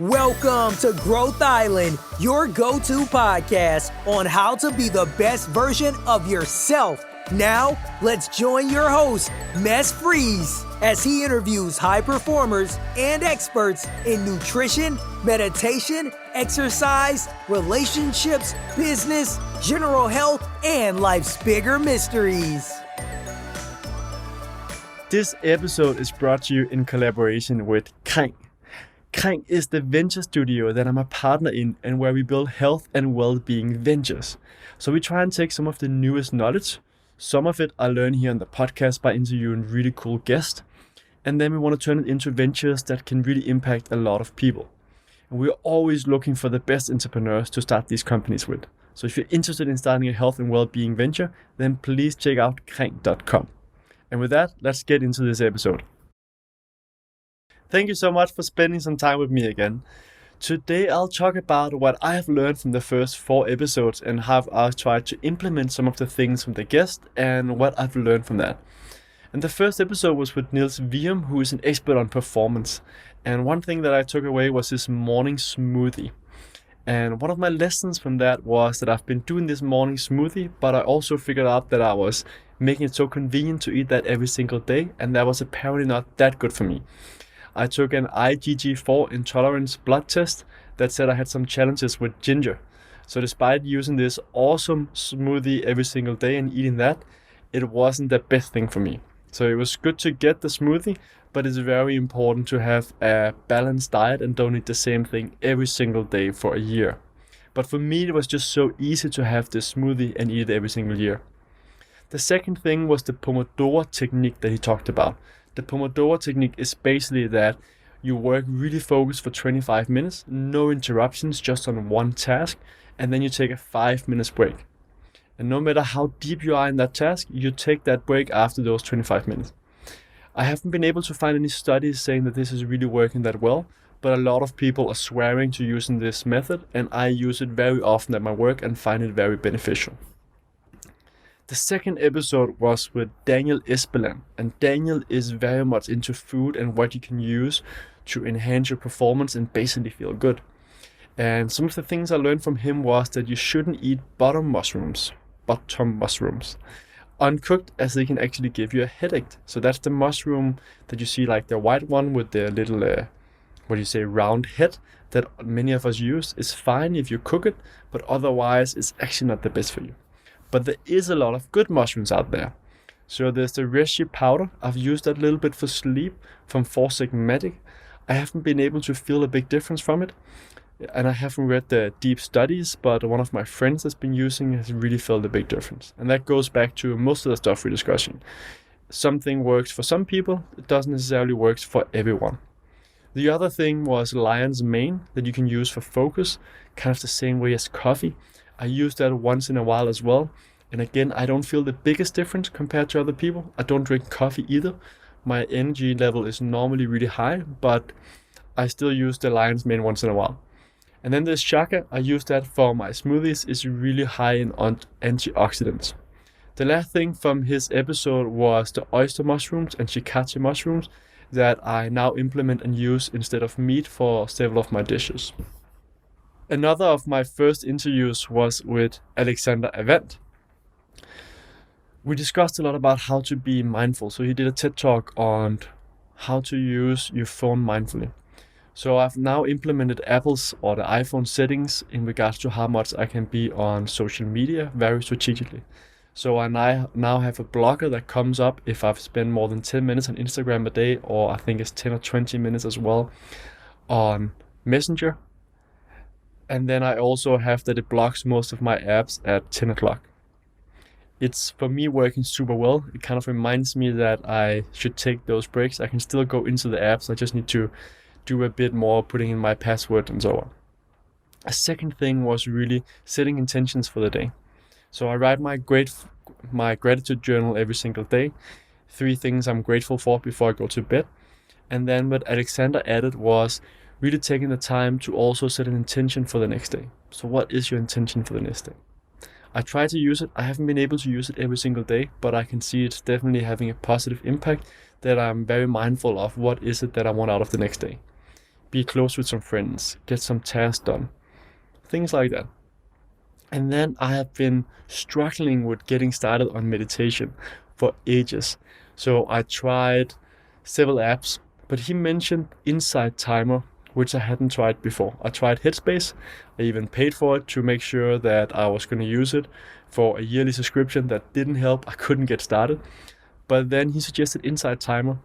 Welcome to Growth Island, your go-to podcast on how to be the best version of yourself. Now, let's join your host, Mess Freeze, as he interviews high performers and experts in nutrition, meditation, exercise, relationships, business, general health, and life's bigger mysteries. This episode is brought to you in collaboration with Kring. Kring is the venture studio that I'm a partner in and where we build health and well-being ventures. So we try and take some of the newest knowledge. Some of it I learn here on the podcast by interviewing really cool guests. And then we want to turn it into ventures that can really impact a lot of people. And we're always looking for the best entrepreneurs to start these companies with. So if you're interested in starting a health and well-being venture, then please check out kring.com. And with that, let's get into this episode. Thank you so much for spending some time with me again. Today I'll talk about what I have learned from the first 4 episodes and how I've tried to implement some of the things from the guest and what I've learned from that. And the first episode was with Niels Vium, who is an expert on performance. And one thing that I took away was this morning smoothie. And one of my lessons from that was that I've been doing this morning smoothie, but I also figured out that I was making it so convenient to eat that every single day, and that was apparently not that good for me. I took an IgG4 intolerance blood test that said I had some challenges with ginger. So despite using this awesome smoothie every single day and eating that, it wasn't the best thing for me. So it was good to get the smoothie, but it's very important to have a balanced diet and don't eat the same thing every single day for a year. But for me, it was just so easy to have this smoothie and eat it every single year. The second thing was the Pomodoro Technique that he talked about. The Pomodoro Technique is basically that you work really focused for 25 minutes, no interruptions, just on one task, and then you take a 5-minute break. And no matter how deep you are in that task, you take that break after those 25 minutes. I haven't been able to find any studies saying that this is really working that well, but a lot of people are swearing to using this method, and I use it very often at my work and find it very beneficial. The second episode was with Espeland, and Daniel is very much into food and what you can use to enhance your performance and basically feel good. And some of the things I learned from him was that you shouldn't eat bottom mushrooms, uncooked, as they can actually give you a headache. So that's the mushroom that you see, like the white one with the little, round head that many of us use. Is fine if you cook it, but otherwise it's actually not the best for you. But there is a lot of good mushrooms out there. So there's the Reishi powder. I've used that a little bit for sleep from Four Sigmatic. I haven't been able to feel a big difference from it. And I haven't read the deep studies, but one of my friends that's been using has really felt a big difference. And that goes back to most of the stuff we're discussing. Something works for some people, it doesn't necessarily work for everyone. The other thing was lion's mane that you can use for focus, kind of the same way as coffee. I use that once in a while as well. And again, I don't feel the biggest difference compared to other people. I don't drink coffee either. My energy level is normally really high, but I still use the lion's mane once in a while. And then there's shaka. I use that for my smoothies. It's really high in antioxidants. The last thing from his episode was the oyster mushrooms and shiitake mushrooms that I now implement and use instead of meat for several of my dishes. Another of my first interviews was with Alaxander Avanth. We discussed a lot about how to be mindful. So he did a TED talk on how to use your phone mindfully. So I've now implemented Apple's or the iPhone settings in regards to how much I can be on social media very strategically. So I now have a blocker that comes up if I've spent more than 10 minutes on Instagram a day, or I think it's 10 or 20 minutes as well on Messenger. And then I also have that it blocks most of my apps at 10 o'clock. It's, for me, working super well. It kind of reminds me that I should take those breaks. I can still go into the apps. I just need to do a bit more, putting in my password and so on. A second thing was really setting intentions for the day. So I write my gratitude journal every single day. 3 things I'm grateful for before I go to bed. And then what Alexander added was really taking the time to also set an intention for the next day. So what is your intention for the next day? I try to use it. I haven't been able to use it every single day, but I can see it's definitely having a positive impact, that I'm very mindful of what is it that I want out of the next day. be close with some friends, get some tasks done, things like that. And then I have been struggling with getting started on meditation for ages. So I tried several apps, but he mentioned Insight Timer, which I hadn't tried before. I tried Headspace. I even paid for it to make sure that I was going to use it for a yearly subscription. That didn't help. I couldn't get started. But then he suggested Insight Timer,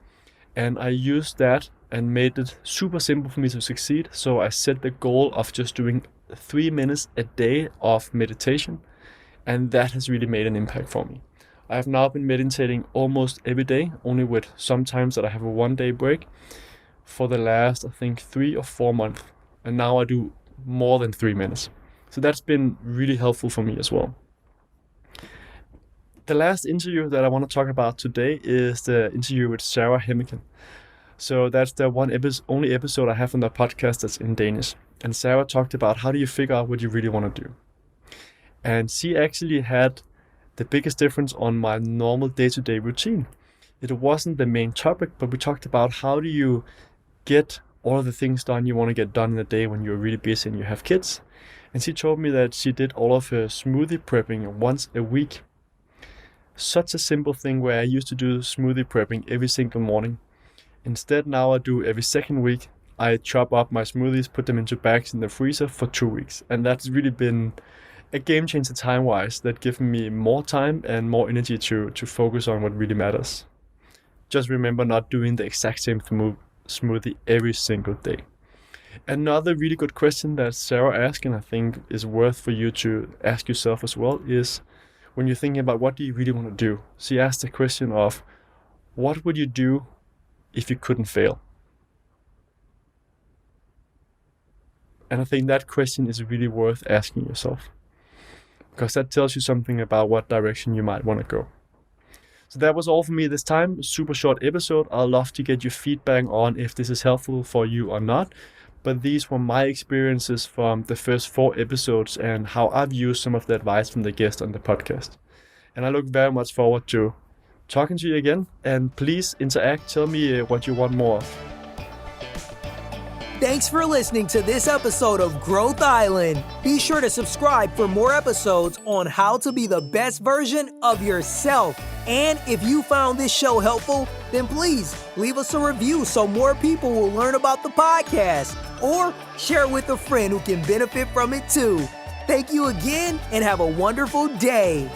and I used that and made it super simple for me to succeed. So I set the goal of just doing 3 minutes a day of meditation, and that has really made an impact for me. I have now been meditating almost every day, only with sometimes that I have a 1-day break, for the last, I think, 3 or 4 months. And now I do more than 3 minutes. So that's been really helpful for me as well. The last interview that I want to talk about today is the interview with Sarah Hemmeken. So that's the only episode I have on the podcast that's in Danish. And Sarah talked about how do you figure out what you really want to do. And she actually had the biggest difference on my normal day-to-day routine. It wasn't the main topic, but we talked about how do you get all of the things done you want to get done in a day when you're really busy and you have kids. And she told me that she did all of her smoothie prepping once a week. Such a simple thing where I used to do smoothie prepping every single morning. Instead, now I do every second week. I chop up my smoothies, put them into bags in the freezer for 2 weeks. And that's really been a game changer time-wise, that given me more time and more energy to focus on what really matters. Just remember not doing the exact same smoothie every single day. Another really good question that Sarah asked, and I think is worth for you to ask yourself as well, is when you're thinking about what do you really want to do. She asked the question of, what would you do if you couldn't fail? And I think that question is really worth asking yourself, because that tells you something about what direction you might want to go. So that was all for me this time. Super short episode. I'd love to get your feedback on if this is helpful for you or not. But these were my experiences from the first 4 episodes and how I've used some of the advice from the guest on the podcast. And I look very much forward to talking to you again. And please interact. Tell me what you want more of. Thanks for listening to this episode of Growth Island. Be sure to subscribe for more episodes on how to be the best version of yourself. And if you found this show helpful, then please leave us a review so more people will learn about the podcast, or share it with a friend who can benefit from it too. Thank you again and have a wonderful day.